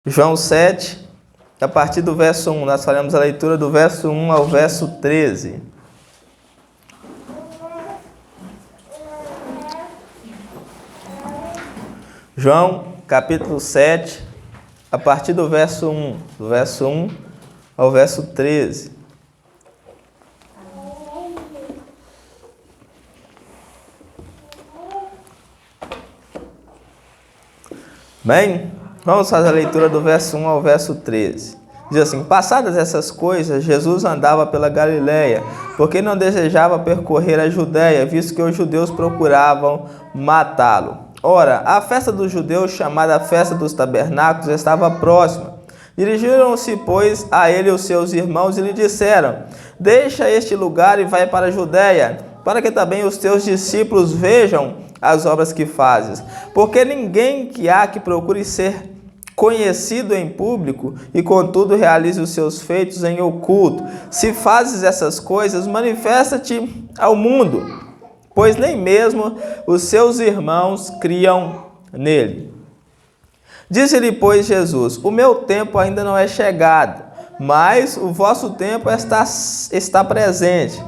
João 7, a partir do verso 1, nós faremos a leitura do verso 1 ao verso 13. João, capítulo 7, a partir do verso 1 ao verso 13. Bem, vamos fazer a leitura do verso 1 ao verso 13. Diz assim: passadas essas coisas, Jesus andava pela Galileia, porque não desejava percorrer a Judéia, visto que os judeus procuravam matá-lo. Ora, a festa dos judeus, chamada Festa dos Tabernáculos, estava próxima. Dirigiram-se, pois, a ele os seus irmãos e lhe disseram: deixa este lugar e vai para a Judéia, para que também os teus discípulos vejam as obras que fazes. Porque ninguém que há que procure ser conhecido em público e, contudo, realize os seus feitos em oculto. Se fazes essas coisas, manifesta-te ao mundo, pois nem mesmo os seus irmãos criam nele. Disse-lhe, pois, Jesus: o meu tempo ainda não é chegado, mas o vosso tempo está presente.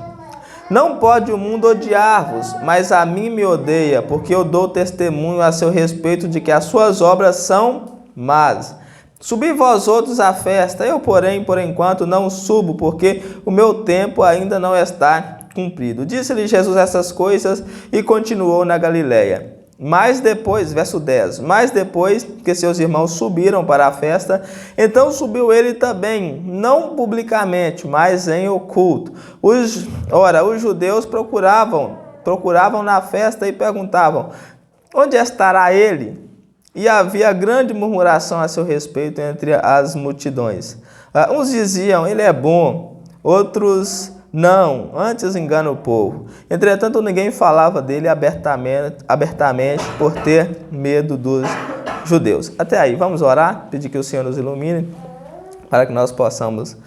Não pode o mundo odiar-vos, mas a mim me odeia, porque eu dou testemunho a seu respeito de que as suas obras são más. Subi vós outros à festa, eu, porém, por enquanto não subo, porque o meu tempo ainda não está cumprido. Disse-lhe Jesus essas coisas e continuou na Galileia. Mas depois, verso 10, mas depois que seus irmãos subiram para a festa, então subiu ele também, não publicamente, mas em oculto. Os judeus procuravam na festa e perguntavam: onde estará ele? E havia grande murmuração a seu respeito entre as multidões. Uns diziam: ele é bom, outros: não, antes engana o povo. Entretanto, ninguém falava dele abertamente por ter medo dos judeus. Até aí, vamos orar, pedir que o Senhor nos ilumine para que nós possamos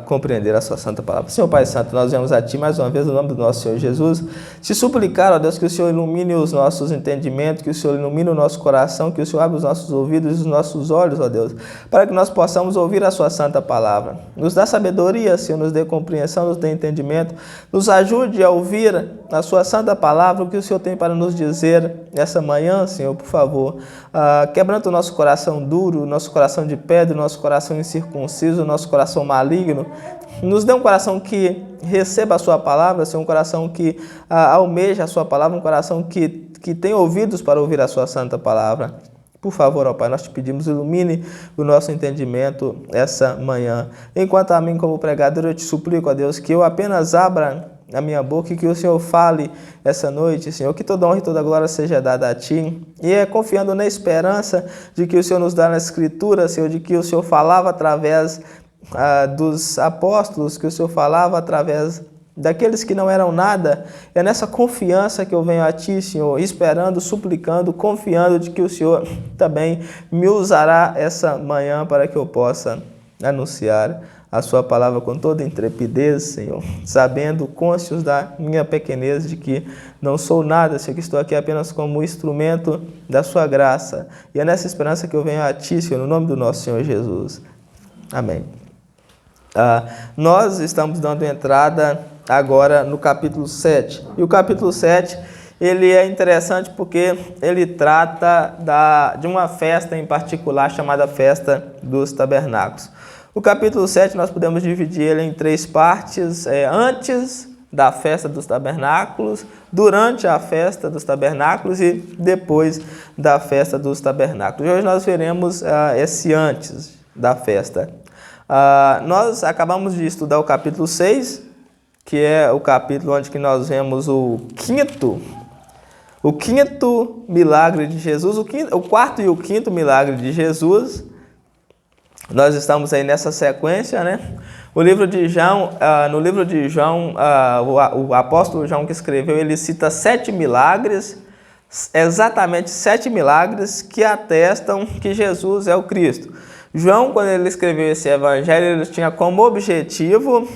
compreender a sua santa palavra. Senhor Pai Santo, nós viemos a Ti mais uma vez no nome do nosso Senhor Jesus, te suplicar, ó Deus, que o Senhor ilumine os nossos entendimentos, que o Senhor ilumine o nosso coração, que o Senhor abra os nossos ouvidos e os nossos olhos, ó Deus, para que nós possamos ouvir a sua santa palavra. Nos dá sabedoria, Senhor, nos dê compreensão, nos dê entendimento, nos ajude a ouvir a sua santa palavra, o que o Senhor tem para nos dizer essa manhã, Senhor, por favor. Quebranta o nosso coração duro, o nosso coração de pedra, o nosso coração incircunciso, o nosso coração maligno. Nos dê um coração que receba a sua palavra, Senhor, um coração que almeja a sua palavra, um coração que tem ouvidos para ouvir a sua santa palavra. Por favor, ó Pai, nós te pedimos, ilumine o nosso entendimento essa manhã. Enquanto a mim, como pregador, eu te suplico, ó Deus, que eu apenas abra a minha boca e que o Senhor fale essa noite, Senhor, que toda honra e toda glória seja dada a Ti. E é confiando na esperança de que o Senhor nos dá na Escritura, Senhor, de que o Senhor falava através dos apóstolos, que o Senhor falava através daqueles que não eram nada. É nessa confiança que eu venho a Ti, Senhor, esperando, suplicando, confiando de que o Senhor também me usará essa manhã para que eu possa anunciar a sua palavra com toda intrepidez, Senhor, sabendo, cônscios da minha pequenez, de que não sou nada, Senhor, que estou aqui apenas como instrumento da sua graça. E é nessa esperança que eu venho a Ti, Senhor, no nome do nosso Senhor Jesus. Amém. Nós estamos dando entrada agora no capítulo 7. E o capítulo 7, ele é interessante porque ele trata de uma festa em particular chamada Festa dos Tabernáculos. O capítulo 7 nós podemos dividir ele em três partes: antes da Festa dos Tabernáculos, durante a Festa dos Tabernáculos e depois da Festa dos Tabernáculos. Hoje nós veremos esse antes da festa. Nós acabamos de estudar o capítulo 6, que é o capítulo onde que nós vemos o quinto milagre de Jesus, o quarto e o quinto milagre de Jesus. Nós estamos aí nessa sequência, né? No livro de João, o apóstolo João que escreveu, ele cita 7 milagres, exatamente 7 milagres que atestam que Jesus é o Cristo. João, quando ele escreveu esse evangelho, ele tinha como objetivo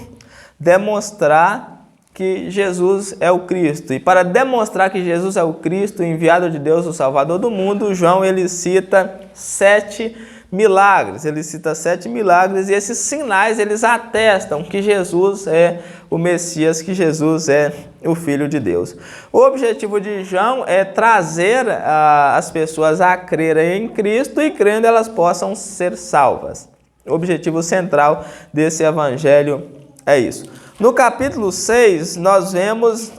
demonstrar que Jesus é o Cristo. E para demonstrar que Jesus é o Cristo, enviado de Deus, o Salvador do mundo, João ele cita 7 milagres. Ele cita 7 milagres e esses sinais eles atestam que Jesus é o Messias, que Jesus é o Filho de Deus. O objetivo de João é trazer as pessoas a crerem em Cristo e crendo elas possam ser salvas. O objetivo central desse evangelho é isso. No capítulo 6, nós vemos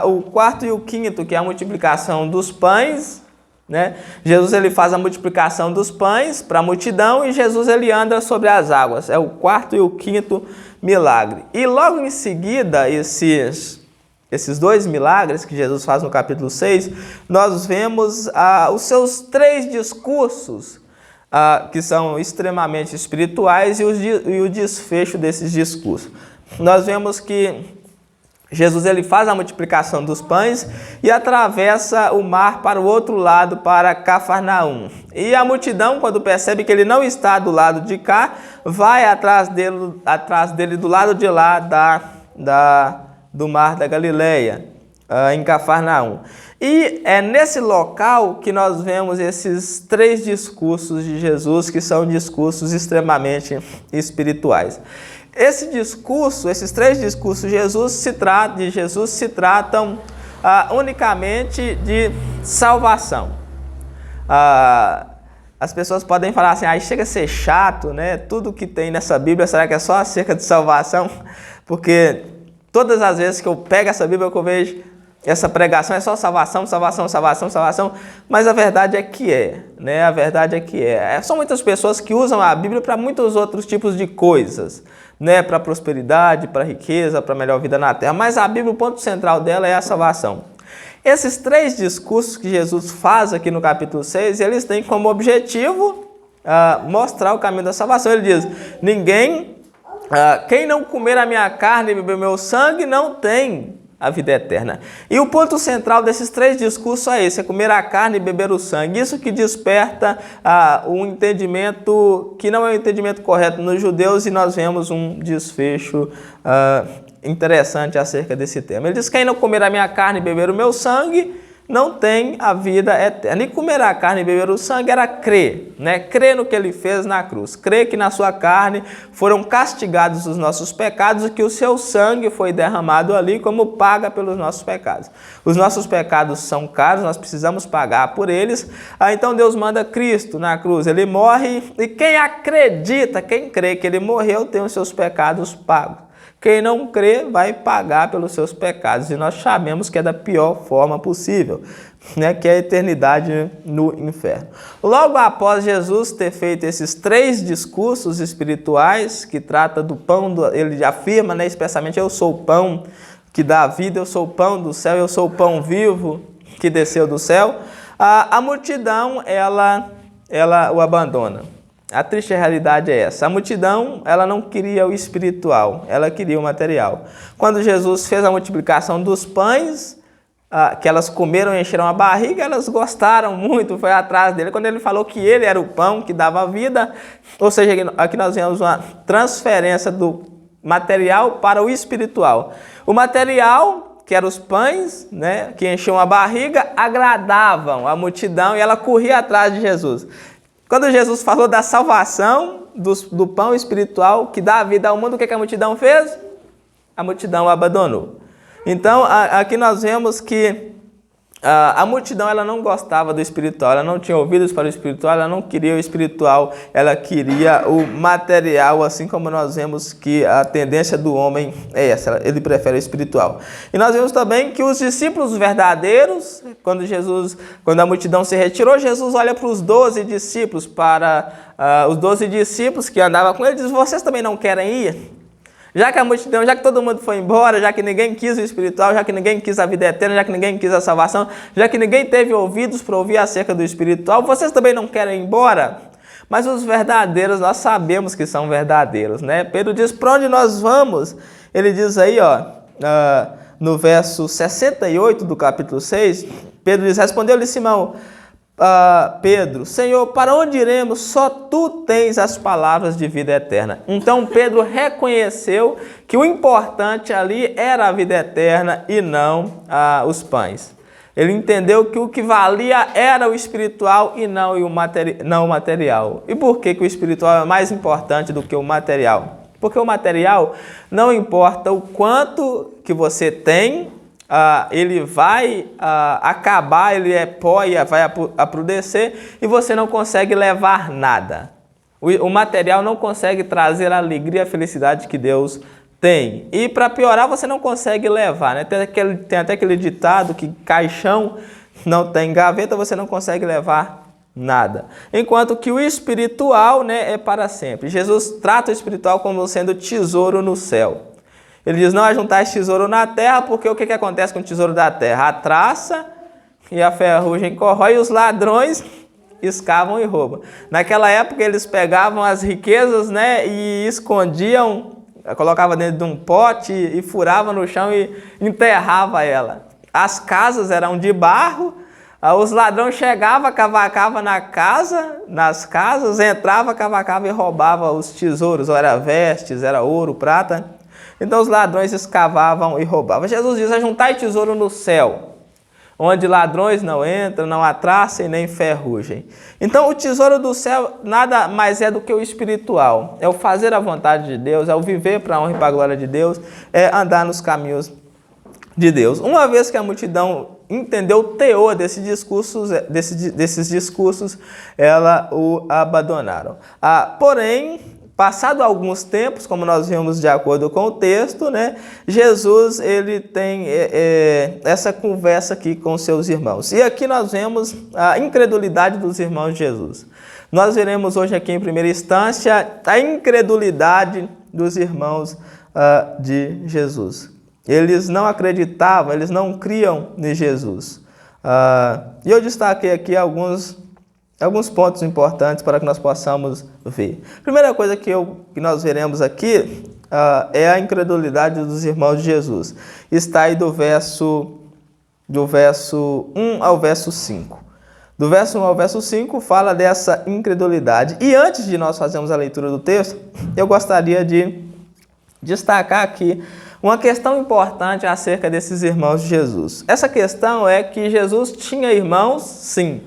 o quarto e o quinto, que é a multiplicação dos pães, né? Jesus ele faz a multiplicação dos pães para a multidão e Jesus ele anda sobre as águas. É o quarto e o quinto milagre. E logo em seguida, esses 2 milagres que Jesus faz no capítulo 6, nós vemos os seus 3 discursos, que são extremamente espirituais, e o desfecho desses discursos. Nós vemos que Jesus ele faz a multiplicação dos pães e atravessa o mar para o outro lado, para Cafarnaum. E a multidão, quando percebe que ele não está do lado de cá, vai atrás dele do lado de lá do mar da Galileia, em Cafarnaum. E é nesse local que nós vemos esses 3 discursos de Jesus, que são discursos extremamente espirituais. Esses 3 discursos de Jesus se tratam unicamente de salvação. As pessoas podem falar assim, chega a ser chato, né? Tudo que tem nessa Bíblia, será que é só acerca de salvação? Porque todas as vezes que eu pego essa Bíblia, que eu vejo essa pregação, é só salvação, salvação, salvação, salvação, mas a verdade é que né? A verdade é que São muitas pessoas que usam a Bíblia para muitos outros tipos de coisas, né? Para prosperidade, para riqueza, para melhor vida na terra, mas a Bíblia, o ponto central dela é a salvação. Esses 3 discursos que Jesus faz aqui no capítulo 6, eles têm como objetivo mostrar o caminho da salvação. Ele diz, quem não comer a minha carne e beber o meu sangue não tem a vida eterna. E o ponto central desses 3 discursos é esse, é comer a carne e beber o sangue. Isso que desperta um entendimento que não é o entendimento correto nos judeus, e nós vemos um desfecho interessante acerca desse tema. Ele diz, quem não comer a minha carne e beber o meu sangue não tem a vida eterna. E comer a carne e beber o sangue era crer, né? Crer no que ele fez na cruz. Crer que na sua carne foram castigados os nossos pecados e que o seu sangue foi derramado ali como paga pelos nossos pecados. Os nossos pecados são caros, nós precisamos pagar por eles. Então Deus manda Cristo na cruz. Ele morre e quem acredita, quem crê que ele morreu, tem os seus pecados pagos. Quem não crê vai pagar pelos seus pecados. E nós sabemos que é da pior forma possível, né? Que é a eternidade no inferno. Logo após Jesus ter feito esses 3 discursos espirituais, que trata do pão, ele afirma, né, expressamente, eu sou o pão que dá a vida, eu sou o pão do céu, eu sou o pão vivo que desceu do céu. A multidão, ela o abandona. A triste realidade é essa. A multidão, ela não queria o espiritual, ela queria o material. Quando Jesus fez a multiplicação dos pães, que elas comeram e encheram a barriga, elas gostaram muito, foi atrás dele. Quando ele falou que ele era o pão que dava vida, ou seja, aqui nós vemos uma transferência do material para o espiritual. O material, que eram os pães, né, que enchiam a barriga, agradavam a multidão e ela corria atrás de Jesus. Quando Jesus falou da salvação, do pão espiritual que dá vida ao mundo, o que a multidão fez? A multidão abandonou. Então, aqui nós vemos que a multidão ela não gostava do espiritual, ela não tinha ouvidos para o espiritual, ela não queria o espiritual, ela queria o material, assim como nós vemos que a tendência do homem é essa, ele prefere o espiritual. E nós vemos também que os discípulos verdadeiros, quando a multidão se retirou, Jesus olha para os 12 discípulos, os 12 discípulos que andavam com ele, e diz, vocês também não querem ir? Já que a multidão, já que todo mundo foi embora, já que ninguém quis o espiritual, já que ninguém quis a vida eterna, já que ninguém quis a salvação, já que ninguém teve ouvidos para ouvir acerca do espiritual, vocês também não querem ir embora? Mas os verdadeiros, nós sabemos que são verdadeiros, né? Pedro diz, para onde nós vamos? Ele diz aí, no verso 68 do capítulo 6, Pedro diz, respondeu-lhe Simão, Pedro, Senhor, para onde iremos? Só tu tens as palavras de vida eterna. Então Pedro reconheceu que o importante ali era a vida eterna e não os pães. Ele entendeu que o que valia era o espiritual e não o material. E por que o espiritual é mais importante do que o material? Porque o material, não importa o quanto que você tem, ele vai acabar, ele é pó e vai apodrecer e você não consegue levar nada. O material não consegue trazer a alegria e a felicidade que Deus tem. E para piorar, você não consegue levar, né? Tem até aquele ditado que caixão não tem gaveta, você não consegue levar nada. Enquanto que o espiritual, né, é para sempre. Jesus trata o espiritual como sendo tesouro no céu. Ele diz, não ajuntar esse tesouro na terra, porque o que acontece com o tesouro da terra? A traça e a ferrugem corrói, e os ladrões escavam e roubam. Naquela época eles pegavam as riquezas, né, e escondiam, colocavam dentro de um pote e furavam no chão e enterrava ela. As casas eram de barro, os ladrões chegavam, cavacavam nas casas, entravam, cavacavam e roubavam os tesouros, ou era vestes, era ouro, prata. Então os ladrões escavavam e roubavam. Jesus diz, ajuntai tesouro no céu, onde ladrões não entram, não há traça e nem ferrugem. Então o tesouro do céu nada mais é do que o espiritual. É o fazer a vontade de Deus, é o viver para a honra e para a glória de Deus, é andar nos caminhos de Deus. Uma vez que a multidão entendeu o teor desses discursos, ela o abandonaram. Porém, passado alguns tempos, como nós vimos de acordo com o texto, né, Jesus ele tem essa conversa aqui com seus irmãos. E aqui nós vemos a incredulidade dos irmãos de Jesus. Nós veremos hoje aqui em primeira instância a incredulidade dos irmãos de Jesus. Eles não acreditavam, eles não criam em Jesus. E eu destaquei aqui alguns pontos importantes para que nós possamos ver. A primeira coisa que nós veremos aqui é a incredulidade dos irmãos de Jesus. Está aí do verso 1 ao verso 5. Do verso 1 ao verso 5 fala dessa incredulidade. E antes de nós fazermos a leitura do texto, eu gostaria de destacar aqui uma questão importante acerca desses irmãos de Jesus. Essa questão é que Jesus tinha irmãos, sim.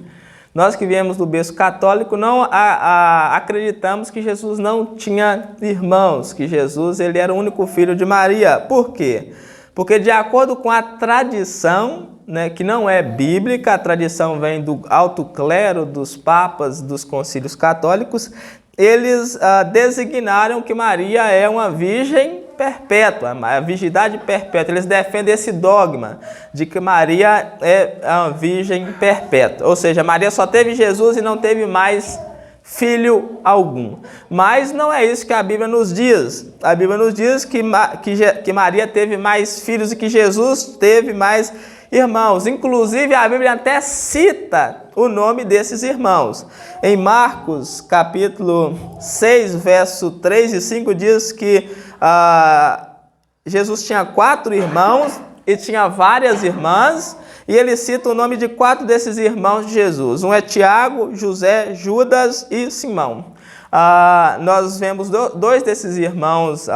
Nós que viemos do berço católico não acreditamos que Jesus não tinha irmãos, que Jesus ele era o único filho de Maria. Por quê? Porque de acordo com a tradição, né, que não é bíblica, a tradição vem do alto clero, dos papas, dos concílios católicos, eles designaram que Maria é uma virgem perpétua, a virgindade perpétua. Eles defendem esse dogma de que Maria é uma virgem perpétua. Ou seja, Maria só teve Jesus e não teve mais filho algum. Mas não é isso que a Bíblia nos diz. A Bíblia nos diz que Maria teve mais filhos e que Jesus teve mais irmãos. Inclusive, a Bíblia até cita o nome desses irmãos. Em Marcos, capítulo 6, verso 3 e 5, diz que Jesus tinha 4 irmãos e tinha várias irmãs, e ele cita o nome de 4 desses irmãos de Jesus. Um é Tiago, José, Judas e Simão. Nós vemos 2 desses irmãos,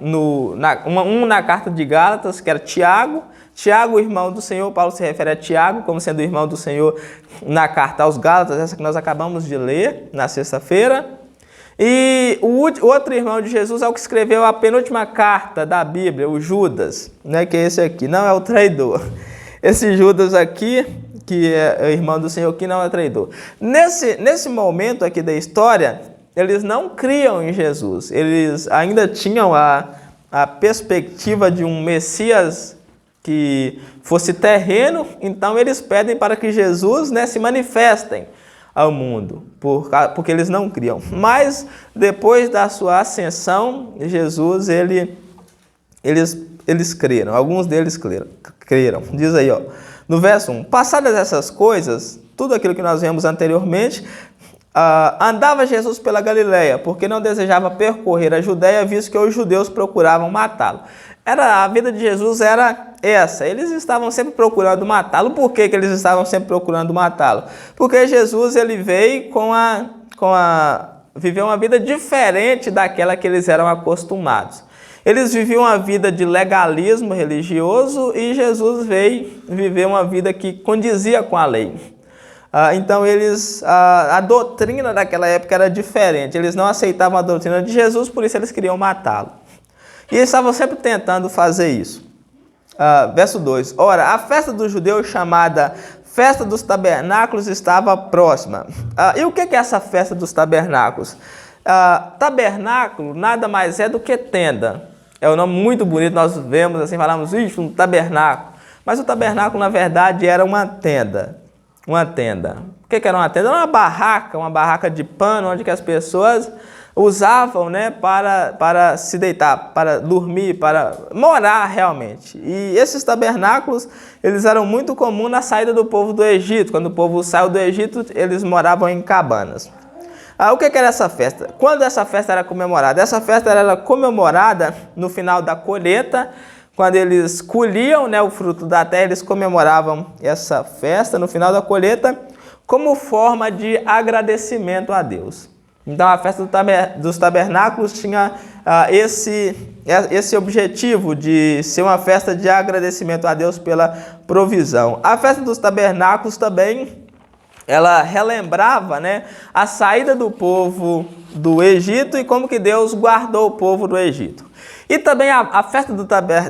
um na carta de Gálatas, que era Tiago. Tiago, irmão do Senhor, Paulo se refere a Tiago como sendo irmão do Senhor na carta aos Gálatas, essa que nós acabamos de ler na sexta-feira. E o outro irmão de Jesus é o que escreveu a penúltima carta da Bíblia, o Judas, né, que é esse aqui, não é o traidor. Esse Judas aqui, que é o irmão do Senhor, que não é traidor. Nesse momento aqui da história, eles não criam em Jesus. Eles ainda tinham a perspectiva de um Messias que fosse terreno, então eles pedem para que Jesus, né, se manifestem ao mundo, porque eles não criam. Mas depois da sua ascensão, Jesus, eles creram, alguns deles creram. Diz aí, no verso 1, passadas essas coisas, tudo aquilo que nós vemos anteriormente, andava Jesus pela Galileia, porque não desejava percorrer a Judéia, visto que os judeus procuravam matá-lo. A vida de Jesus era essa, eles estavam sempre procurando matá-lo. Por que eles estavam sempre procurando matá-lo? Porque Jesus ele veio viver uma vida diferente daquela que eles eram acostumados. Eles viviam uma vida de legalismo religioso e Jesus veio viver uma vida que condizia com a lei. Então a doutrina daquela época era diferente, eles não aceitavam a doutrina de Jesus, por isso eles queriam matá-lo. E eles estavam sempre tentando fazer isso. Verso 2, ora, a festa dos judeus chamada Festa dos Tabernáculos estava próxima. E o que é essa festa dos tabernáculos? Tabernáculo nada mais é do que tenda. É um nome muito bonito, nós vemos assim, falamos, isso, um tabernáculo. Mas o tabernáculo, na verdade, era uma tenda. Uma tenda. O que era uma tenda? Era uma barraca de pano, onde que as pessoas usavam, né, para se deitar, para dormir, para morar realmente. E esses tabernáculos, eles eram muito comuns na saída do povo do Egito. Quando o povo saiu do Egito, eles moravam em cabanas. O que era essa festa? Quando essa festa era comemorada? Essa festa era comemorada no final da colheita, quando eles colhiam, né, o fruto da terra, eles comemoravam essa festa no final da colheita como forma de agradecimento a Deus. Então a festa dos tabernáculos tinha esse objetivo de ser uma festa de agradecimento a Deus pela provisão. A festa dos tabernáculos também, ela relembrava, né, a saída do povo do Egito e como que Deus guardou o povo do Egito. E também a festa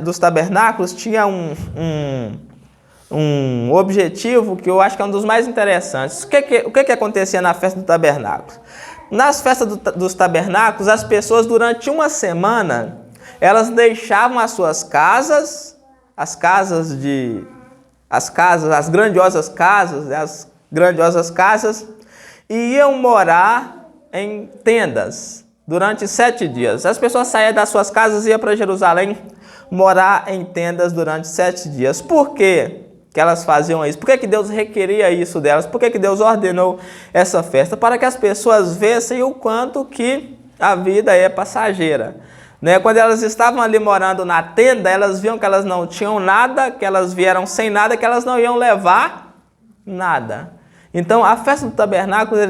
dos tabernáculos tinha um objetivo que eu acho que é um dos mais interessantes. O que acontecia na festa do tabernáculo? Nas festas dos tabernáculos, as pessoas durante uma semana, elas deixavam as suas casas, as grandiosas casas, e iam morar em tendas durante 7 dias. As pessoas saíam das suas casas e iam para Jerusalém morar em tendas durante 7 dias. Por quê que elas faziam isso? Por que Deus requeria isso delas? Por que Deus ordenou essa festa? Para que as pessoas vissem o quanto que a vida é passageira. Né? Quando elas estavam ali morando na tenda, elas viam que elas não tinham nada, que elas vieram sem nada, que elas não iam levar nada. Então, a festa do tabernáculo,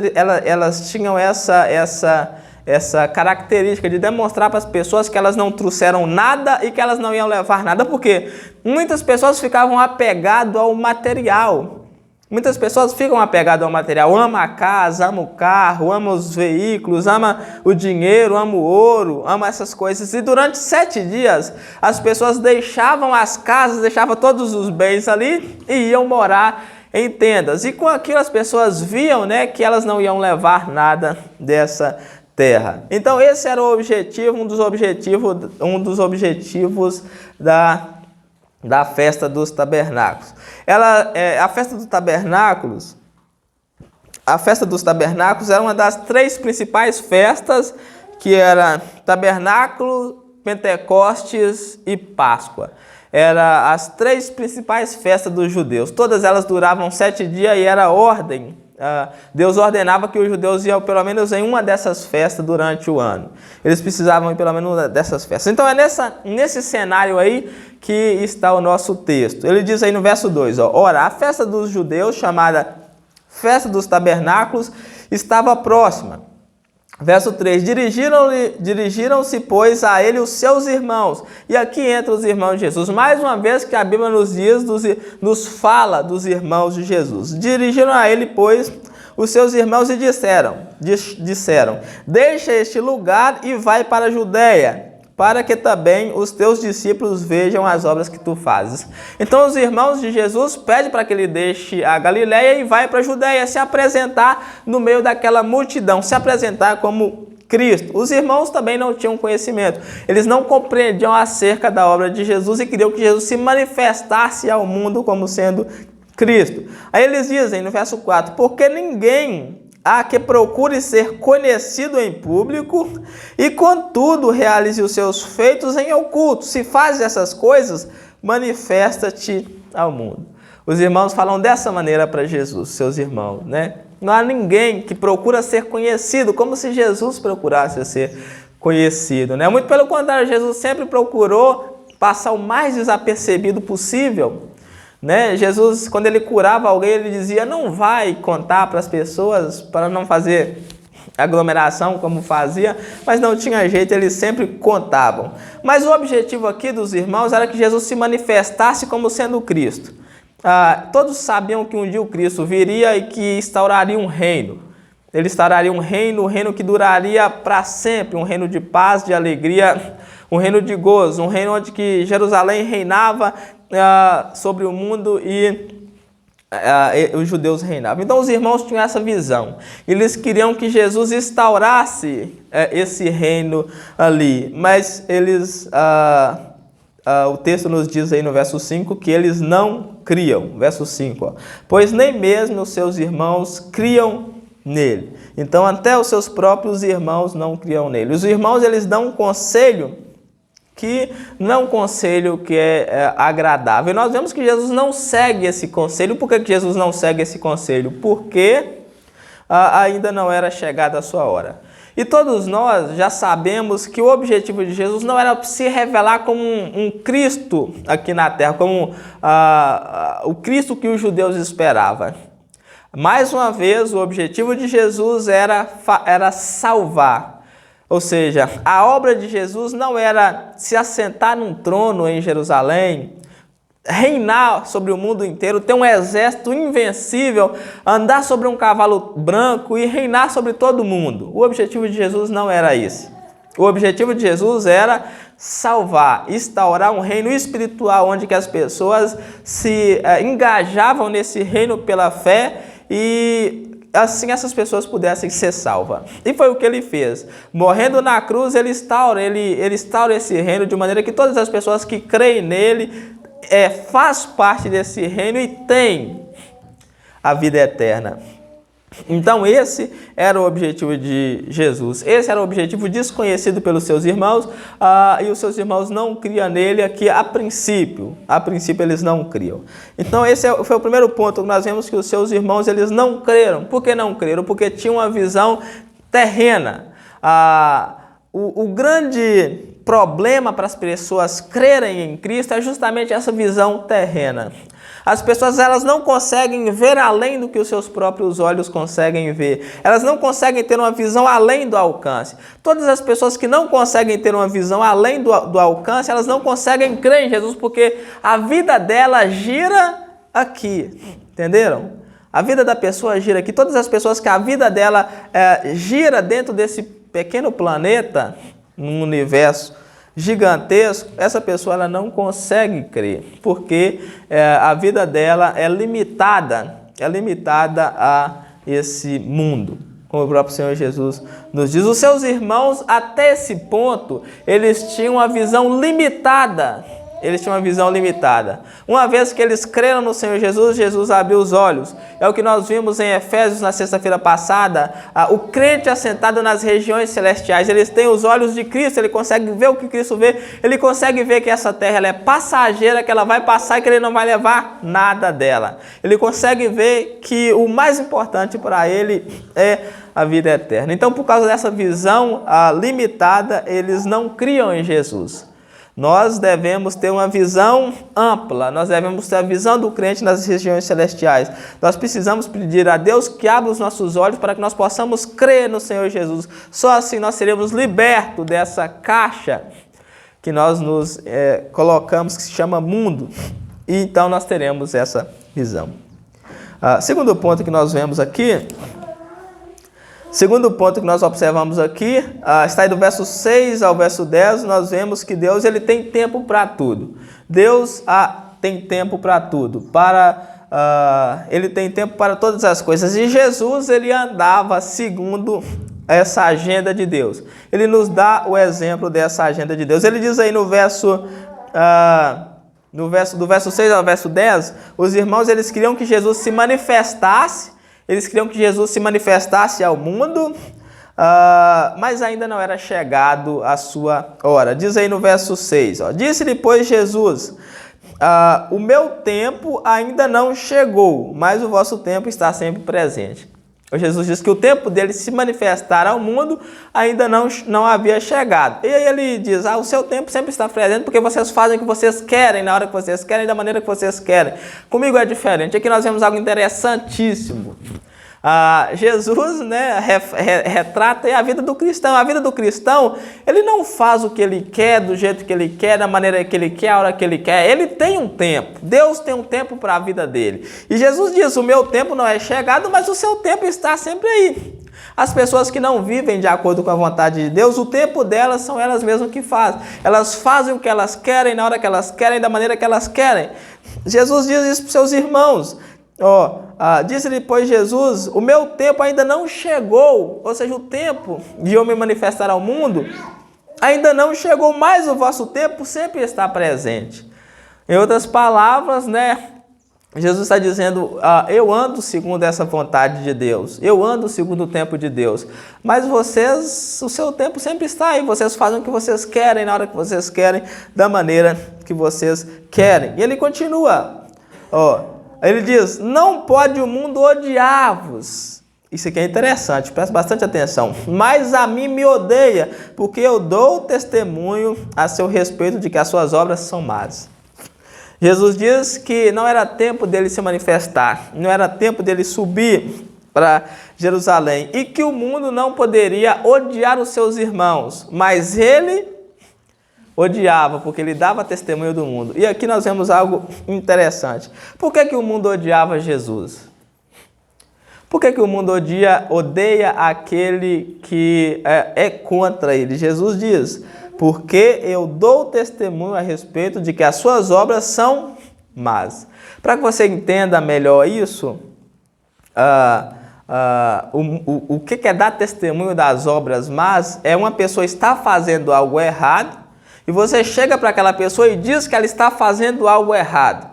elas tinham essa característica de demonstrar para as pessoas que elas não trouxeram nada e que elas não iam levar nada, porque muitas pessoas ficavam apegadas ao material. Muitas pessoas ficam apegadas ao material, ama a casa, ama o carro, ama os veículos, ama o dinheiro, ama o ouro, ama essas coisas. E durante 7 dias, as pessoas deixavam as casas, deixavam todos os bens ali e iam morar em tendas. E com aquilo as pessoas viam, né, que elas não iam levar nada dessa terra. Então esse era o objetivo, um dos objetivos da festa dos tabernáculos. A festa dos tabernáculos era uma das 3 principais festas, que era tabernáculo, Pentecostes e Páscoa. Eram as 3 principais festas dos judeus. Todas elas duravam 7 dias e era ordem. Deus ordenava que os judeus iam pelo menos em uma dessas festas durante o ano. Eles precisavam ir pelo menos uma dessas festas. Então é nesse cenário aí que está o nosso texto. Ele diz aí no verso 2, ora, a festa dos judeus, chamada Festa dos Tabernáculos, estava próxima. Verso 3, dirigiram-se, pois, a ele os seus irmãos. E aqui entra os irmãos de Jesus. Mais uma vez que a Bíblia nos fala dos irmãos de Jesus. Dirigiram a ele, pois, os seus irmãos e disseram, deixa este lugar e vai para a Judéia, para que também os teus discípulos vejam as obras que tu fazes. Então os irmãos de Jesus pedem para que ele deixe a Galileia e vai para a Judéia, se apresentar no meio daquela multidão, se apresentar como Cristo. Os irmãos também não tinham conhecimento, eles não compreendiam acerca da obra de Jesus e queriam que Jesus se manifestasse ao mundo como sendo Cristo. Aí eles dizem no verso 4, porque ninguém há que procure ser conhecido em público e, contudo, realize os seus feitos em oculto. Se fazes essas coisas, manifesta-te ao mundo. Os irmãos falam dessa maneira para Jesus, seus irmãos, né? Não há ninguém que procura ser conhecido, como se Jesus procurasse ser conhecido, né? Muito pelo contrário, Jesus sempre procurou passar o mais desapercebido possível. Né? Jesus, quando ele curava alguém, ele dizia, não vai contar para as pessoas, para não fazer aglomeração como fazia, mas não tinha jeito, eles sempre contavam. Mas o objetivo aqui dos irmãos era que Jesus se manifestasse como sendo o Cristo. Todos sabiam que um dia o Cristo viria e que instauraria um reino. Ele instauraria um reino que duraria para sempre, um reino de paz, de alegria, um reino de gozo, um reino onde que Jerusalém reinava sobre o mundo e os judeus reinavam. Então os irmãos tinham essa visão. Eles queriam que Jesus instaurasse esse reino ali, mas eles... o texto nos diz aí no verso 5 que eles não criam. Verso 5, pois nem mesmo os seus irmãos criam nele. Então até os seus próprios irmãos não criam nele. Os irmãos, eles dão um conselho que não é um conselho que é agradável. E nós vemos que Jesus não segue esse conselho. Por que Jesus não segue esse conselho? Porque ainda não era chegada a sua hora. E todos nós já sabemos que o objetivo de Jesus não era se revelar como um Cristo aqui na terra, como o Cristo que os judeus esperavam. Mais uma vez, o objetivo de Jesus era salvar. Ou seja, a obra de Jesus não era se assentar num trono em Jerusalém, reinar sobre o mundo inteiro, ter um exército invencível, andar sobre um cavalo branco e reinar sobre todo mundo. O objetivo de Jesus não era esse. O objetivo de Jesus era salvar, instaurar um reino espiritual onde que as pessoas se engajavam nesse reino pela fé e assim essas pessoas pudessem ser salvas. E foi o que ele fez. Morrendo na cruz, ele instaura esse reino de maneira que todas as pessoas que creem nele faz parte desse reino e tem a vida eterna. Então esse era o objetivo de Jesus. Esse era o objetivo desconhecido pelos seus irmãos, e os seus irmãos não criam nele aqui a princípio. A princípio eles não criam. Então esse foi o primeiro ponto. Nós vemos que os seus irmãos, eles não creram. Por que não creram? Porque tinham uma visão terrena. O grande problema para as pessoas crerem em Cristo é justamente essa visão terrena. As pessoas, elas não conseguem ver além do que os seus próprios olhos conseguem ver. Elas não conseguem ter uma visão além do alcance. Todas as pessoas que não conseguem ter uma visão além do alcance, elas não conseguem crer em Jesus, porque a vida dela gira aqui. Entenderam? A vida da pessoa gira aqui. Todas as pessoas que a vida dela gira dentro desse pequeno planeta, num universo gigantesco, essa pessoa ela não consegue crer, porque a vida dela é limitada a esse mundo, como o próprio Senhor Jesus nos diz. Os seus irmãos, até esse ponto, eles tinham uma visão limitada. Uma vez que eles creram no Senhor Jesus, Jesus abriu os olhos. É o que nós vimos em Efésios na sexta-feira passada. O crente assentado nas regiões celestiais, eles têm os olhos de Cristo, ele consegue ver o que Cristo vê, ele consegue ver que essa terra ela é passageira, que ela vai passar e que ele não vai levar nada dela. Ele consegue ver que o mais importante para ele é a vida eterna. Então, por causa dessa visão limitada, eles não criam em Jesus. Nós devemos ter uma visão ampla, nós devemos ter a visão do crente nas regiões celestiais. Nós precisamos pedir a Deus que abra os nossos olhos para que nós possamos crer no Senhor Jesus. Só assim nós seremos libertos dessa caixa que nós nos colocamos, que se chama mundo. E então nós teremos essa visão. Segundo ponto que nós vemos aqui... Segundo ponto que nós observamos aqui, está aí do verso 6 ao verso 10, nós vemos que Deus ele tem tempo para tudo. Deus tem tempo para tudo, ele tem tempo para todas as coisas. E Jesus ele andava segundo essa agenda de Deus. Ele nos dá o exemplo dessa agenda de Deus. Ele diz aí no verso... do verso 6 ao verso 10, os irmãos eles queriam que Jesus se manifestasse. Eles queriam que Jesus se manifestasse ao mundo, mas ainda não era chegado a sua hora. Diz aí no verso 6, disse-lhe, pois, Jesus, o meu tempo ainda não chegou, mas o vosso tempo está sempre presente. Jesus diz que o tempo dele se manifestar ao mundo ainda não havia chegado. E aí ele diz, o seu tempo sempre está presente porque vocês fazem o que vocês querem, na hora que vocês querem, da maneira que vocês querem. Comigo é diferente. Aqui nós vemos algo interessantíssimo. Jesus, né, retrata a vida do cristão. A vida do cristão, ele não faz o que ele quer, do jeito que ele quer, da maneira que ele quer, a hora que ele quer. Ele tem um tempo. Deus tem um tempo para a vida dele. E Jesus diz, o meu tempo não é chegado, mas o seu tempo está sempre aí. As pessoas que não vivem de acordo com a vontade de Deus, o tempo delas são elas mesmas que fazem. Elas fazem o que elas querem, na hora que elas querem, da maneira que elas querem. Jesus diz isso para os seus irmãos. Disse depois Jesus, o meu tempo ainda não chegou, ou seja, o tempo de eu me manifestar ao mundo ainda não chegou, mas o vosso tempo sempre está presente. Em outras palavras, né, Jesus está dizendo, eu ando segundo essa vontade de Deus, eu ando segundo o tempo de Deus, mas vocês, o seu tempo sempre está aí, vocês fazem o que vocês querem, na hora que vocês querem, da maneira que vocês querem. E ele continua, ele diz, não pode o mundo odiar-vos. Isso aqui é interessante, presta bastante atenção. Mas a mim me odeia, porque eu dou testemunho a seu respeito de que as suas obras são más. Jesus diz que não era tempo dele se manifestar, não era tempo dele subir para Jerusalém e que o mundo não poderia odiar os seus irmãos, mas ele odiava, porque ele dava testemunho do mundo. E aqui nós vemos algo interessante. Por que o mundo odiava Jesus? Por que o mundo odeia aquele que é contra ele? Jesus diz, porque eu dou testemunho a respeito de que as suas obras são más. Para que você entenda melhor isso, o que é dar testemunho das obras más é uma pessoa estar fazendo algo errado e você chega para aquela pessoa e diz que ela está fazendo algo errado.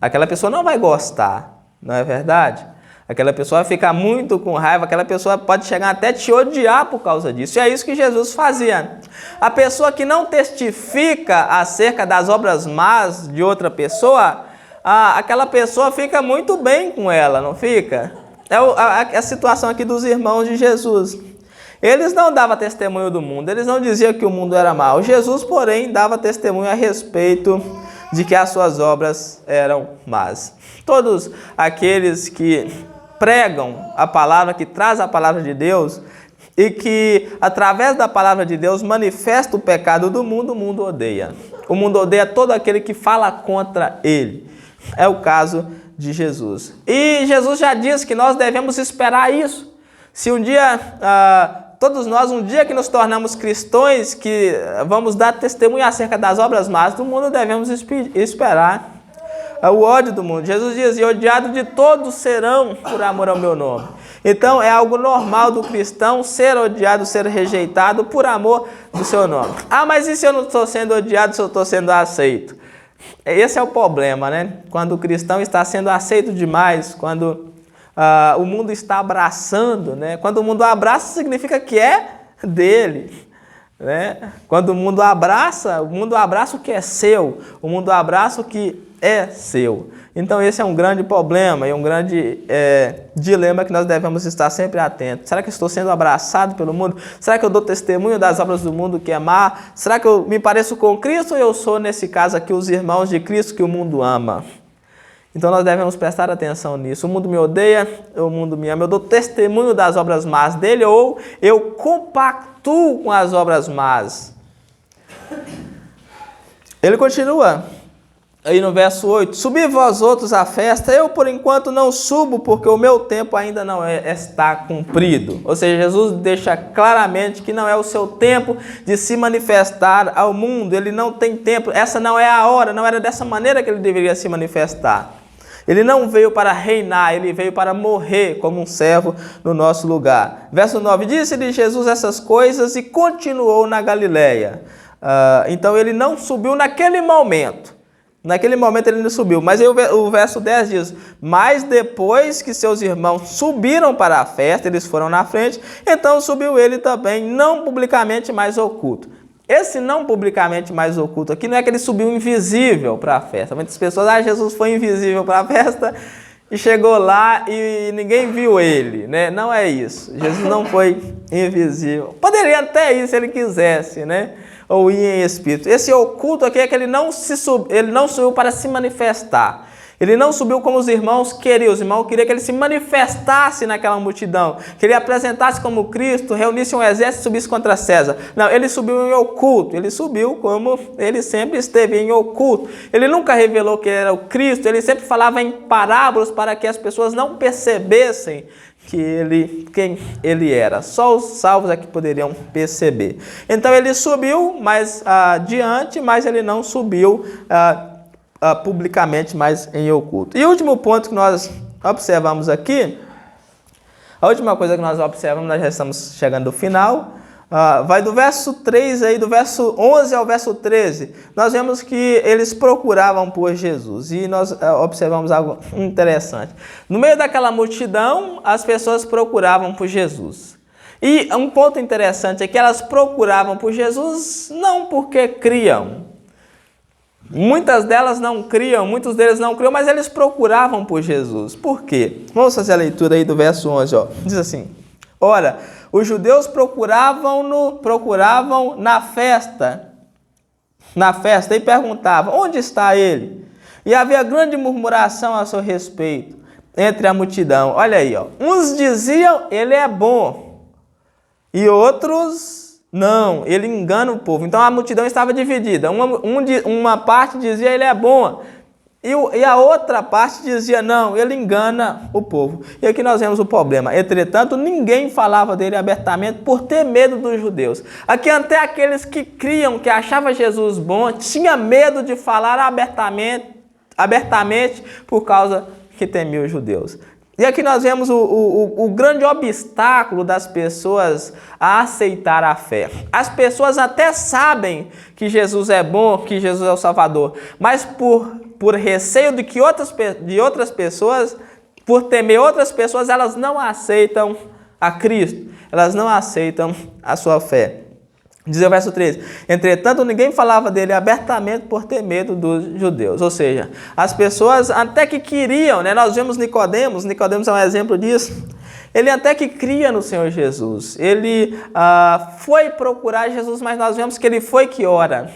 Aquela pessoa não vai gostar, não é verdade? Aquela pessoa vai ficar muito com raiva, aquela pessoa pode chegar até te odiar por causa disso. E é isso que Jesus fazia. A pessoa que não testifica acerca das obras más de outra pessoa, aquela pessoa fica muito bem com ela, não fica? É a situação aqui dos irmãos de Jesus. Eles não davam testemunho do mundo, eles não diziam que o mundo era mau. Jesus, porém, dava testemunho a respeito de que as suas obras eram más. Todos aqueles que pregam a palavra, que traz a palavra de Deus e que, através da palavra de Deus, manifesta o pecado do mundo, o mundo odeia. O mundo odeia todo aquele que fala contra ele. É o caso de Jesus. E Jesus já diz que nós devemos esperar isso. Se um dia, todos nós, um dia que nos tornamos cristãos, que vamos dar testemunho acerca das obras más do mundo, devemos esperar o ódio do mundo. Jesus diz, e odiado de todos serão por amor ao meu nome. Então é algo normal do cristão ser odiado, ser rejeitado por amor do seu nome. Mas e se eu não estou sendo odiado, se eu estou sendo aceito? Esse é o problema, né? Quando o cristão está sendo aceito demais, quando o mundo está abraçando, né? Quando o mundo abraça, significa que é dele. Né? Quando o mundo abraça o que é seu, o mundo abraça o que é seu. Então esse é um grande problema e um grande dilema que nós devemos estar sempre atentos. Será que eu estou sendo abraçado pelo mundo? Será que eu dou testemunho das obras do mundo que é má? Será que eu me pareço com Cristo ou eu sou, nesse caso aqui, os irmãos de Cristo que o mundo ama? Então nós devemos prestar atenção nisso. O mundo me odeia, o mundo me ama. Eu dou testemunho das obras más dele ou eu compactuo com as obras más. Ele continua aí no verso 8. Subi vós outros à festa, eu por enquanto não subo, porque o meu tempo ainda não está cumprido. Ou seja, Jesus deixa claramente que não é o seu tempo de se manifestar ao mundo. Ele não tem tempo, essa não é a hora, não era dessa maneira que ele deveria se manifestar. Ele não veio para reinar, ele veio para morrer como um servo no nosso lugar. Verso 9, disse-lhe Jesus essas coisas e continuou na Galileia. Então ele não subiu naquele momento. Naquele momento ele não subiu. Mas aí o verso 10 diz, mas depois que seus irmãos subiram para a festa, eles foram na frente, então subiu ele também, não publicamente, mas oculto. Esse não publicamente mais oculto aqui não é que ele subiu invisível para a festa. Muitas pessoas, Jesus foi invisível para a festa e chegou lá e ninguém viu ele, né? Não é isso. Jesus não foi invisível. Poderia até ir se ele quisesse, né? Ou ir em espírito. Esse oculto aqui é que ele não subiu para se manifestar. Ele não subiu como os irmãos queriam. Os irmãos queriam que ele se manifestasse naquela multidão, que ele apresentasse como Cristo, reunisse um exército e subisse contra César. Não, ele subiu em oculto. Ele subiu como ele sempre esteve, em oculto. Ele nunca revelou que era o Cristo. Ele sempre falava em parábolas para que as pessoas não percebessem quem ele era. Só os salvos é que poderiam perceber. Então ele subiu mais adiante, mas ele não subiu publicamente, mas em oculto. E o último ponto que nós observamos aqui, a última coisa que nós observamos, nós já estamos chegando ao final, vai do verso 3 aí, do verso 11 ao verso 13, nós vemos que eles procuravam por Jesus, e nós observamos algo interessante. No meio daquela multidão, as pessoas procuravam por Jesus. E um ponto interessante é que elas procuravam por Jesus não porque criam. Muitas delas não criam, muitos deles não criam, mas eles procuravam por Jesus. Por quê? Vamos fazer a leitura aí do verso 11, ó. Diz assim: ora, os judeus procuravam na festa e perguntavam: onde está ele? E havia grande murmuração a seu respeito entre a multidão. Olha aí, ó. Uns diziam: ele é bom, e outros: não, ele engana o povo. Então a multidão estava dividida. Uma parte dizia: ele é bom, e a outra parte dizia: não, ele engana o povo. E aqui nós vemos o problema. Entretanto, ninguém falava dele abertamente por ter medo dos judeus. Aqui até aqueles que criam, que achavam Jesus bom, tinha medo de falar abertamente por causa que temiam os judeus. E aqui nós vemos o grande obstáculo das pessoas a aceitar a fé. As pessoas até sabem que Jesus é bom, que Jesus é o Salvador, mas por receio de outras pessoas, por temer outras pessoas, elas não aceitam a Cristo, elas não aceitam a sua fé. Diz o verso 13: entretanto, ninguém falava dele abertamente por ter medo dos judeus. Ou seja, as pessoas até que queriam, né? Nós vemos Nicodemos é um exemplo disso. Ele até que cria no Senhor Jesus. Ele foi procurar Jesus, mas nós vemos que ele foi que ora.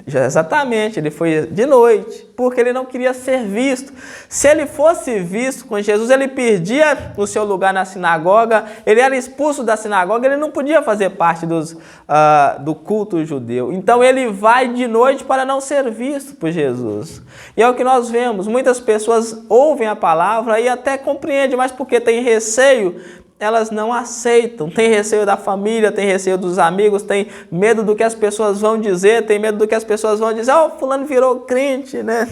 Exatamente, ele foi de noite, porque ele não queria ser visto. Se ele fosse visto com Jesus, ele perdia o seu lugar na sinagoga, ele era expulso da sinagoga, ele não podia fazer parte do culto judeu. Então ele vai de noite para não ser visto por Jesus. E é o que nós vemos, muitas pessoas ouvem a palavra e até compreendem, mas porque tem receio, elas não aceitam, tem receio da família, tem receio dos amigos, tem medo do que as pessoas vão dizer, tem medo do que as pessoas vão dizer: ó, fulano virou crente, né?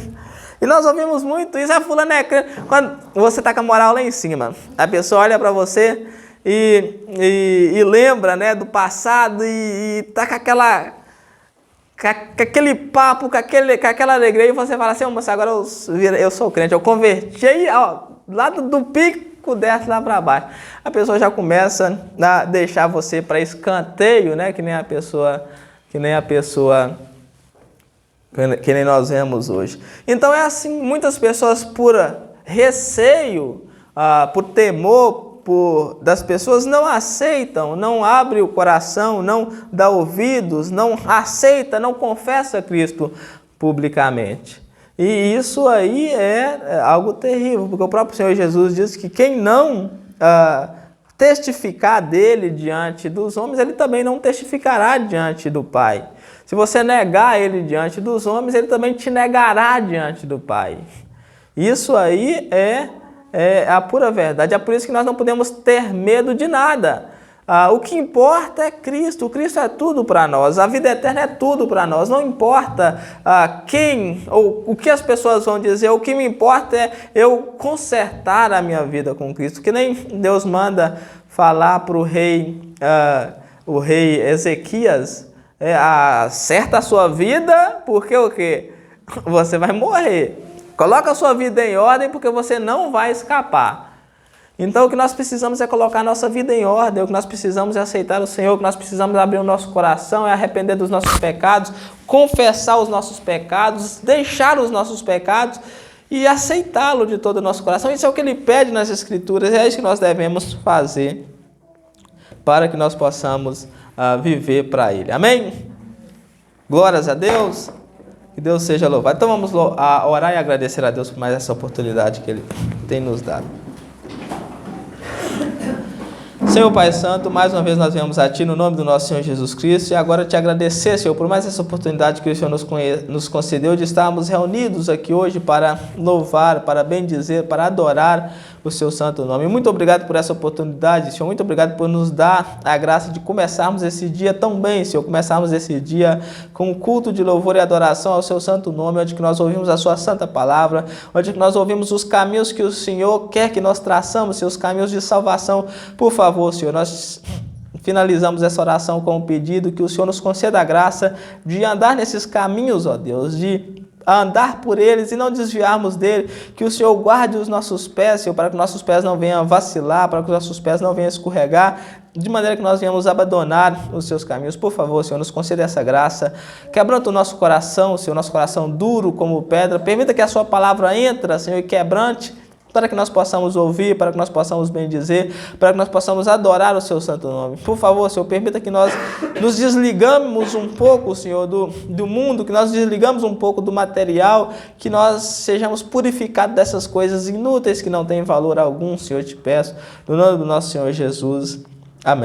E nós ouvimos muito isso: fulano é crente. Quando você está com a moral lá em cima, a pessoa olha para você e lembra, né, do passado e tá com aquele papo, com aquela alegria, e você fala assim: moça, agora eu sou crente, eu converti, aí, ó, lá do pico desce lá para baixo. A pessoa já começa a deixar você para escanteio, né? Que nem nós vemos hoje. Então é assim, muitas pessoas por receio, por temor das pessoas, não aceitam, não abre o coração, não dá ouvidos, não aceita, não confessa Cristo publicamente. E isso aí é algo terrível, porque o próprio Senhor Jesus diz que quem não testificar dele diante dos homens, ele também não testificará diante do Pai. Se você negar ele diante dos homens, ele também te negará diante do Pai. Isso aí é a pura verdade. É por isso que nós não podemos ter medo de nada. O que importa é Cristo. O Cristo é tudo para nós. A vida eterna é tudo para nós. Não importa quem ou o que as pessoas vão dizer. O que me importa é eu consertar a minha vida com Cristo. Que nem Deus manda falar para o rei Ezequias: acerta a sua vida, porque o quê? Você vai morrer. Coloca a sua vida em ordem, porque você não vai escapar. Então o que nós precisamos é colocar a nossa vida em ordem, o que nós precisamos é aceitar o Senhor, o que nós precisamos é abrir o nosso coração, é arrepender dos nossos pecados, confessar os nossos pecados, deixar os nossos pecados e aceitá-lo de todo o nosso coração. Isso é o que Ele pede nas Escrituras, é isso que nós devemos fazer para que nós possamos viver para Ele. Amém? Glórias a Deus. Que Deus seja louvado. Então vamos a orar e agradecer a Deus por mais essa oportunidade que Ele tem nos dado. Senhor Pai Santo, mais uma vez nós viemos a Ti no nome do nosso Senhor Jesus Cristo e agora te agradecer, Senhor, por mais essa oportunidade que o Senhor nos concedeu de estarmos reunidos aqui hoje para louvar, para bendizer, para adorar o Seu santo nome. Muito obrigado por essa oportunidade, Senhor, muito obrigado por nos dar a graça de começarmos esse dia tão bem, Senhor, começarmos esse dia com um culto de louvor e adoração ao Seu santo nome, onde que nós ouvimos a Sua santa palavra, onde que nós ouvimos os caminhos que o Senhor quer que nós traçamos, Seus caminhos de salvação. Por favor, Senhor, nós finalizamos essa oração com o pedido que o Senhor nos conceda a graça de andar nesses caminhos, ó Deus, de andar por eles e não desviarmos dele, que o Senhor guarde os nossos pés, Senhor, para que nossos pés não venham vacilar, para que os nossos pés não venham escorregar, de maneira que nós venhamos abandonar os seus caminhos. Por favor, Senhor, nos conceda essa graça, quebranta o nosso coração, Senhor, nosso coração duro como pedra, permita que a sua palavra entre, Senhor, e quebrante, para que nós possamos ouvir, para que nós possamos bendizer, para que nós possamos adorar o Seu santo nome. Por favor, Senhor, permita que nós nos desligamos um pouco, Senhor, do mundo, que nós desligamos um pouco do material, que nós sejamos purificados dessas coisas inúteis que não têm valor algum, Senhor, eu te peço, no nome do nosso Senhor Jesus.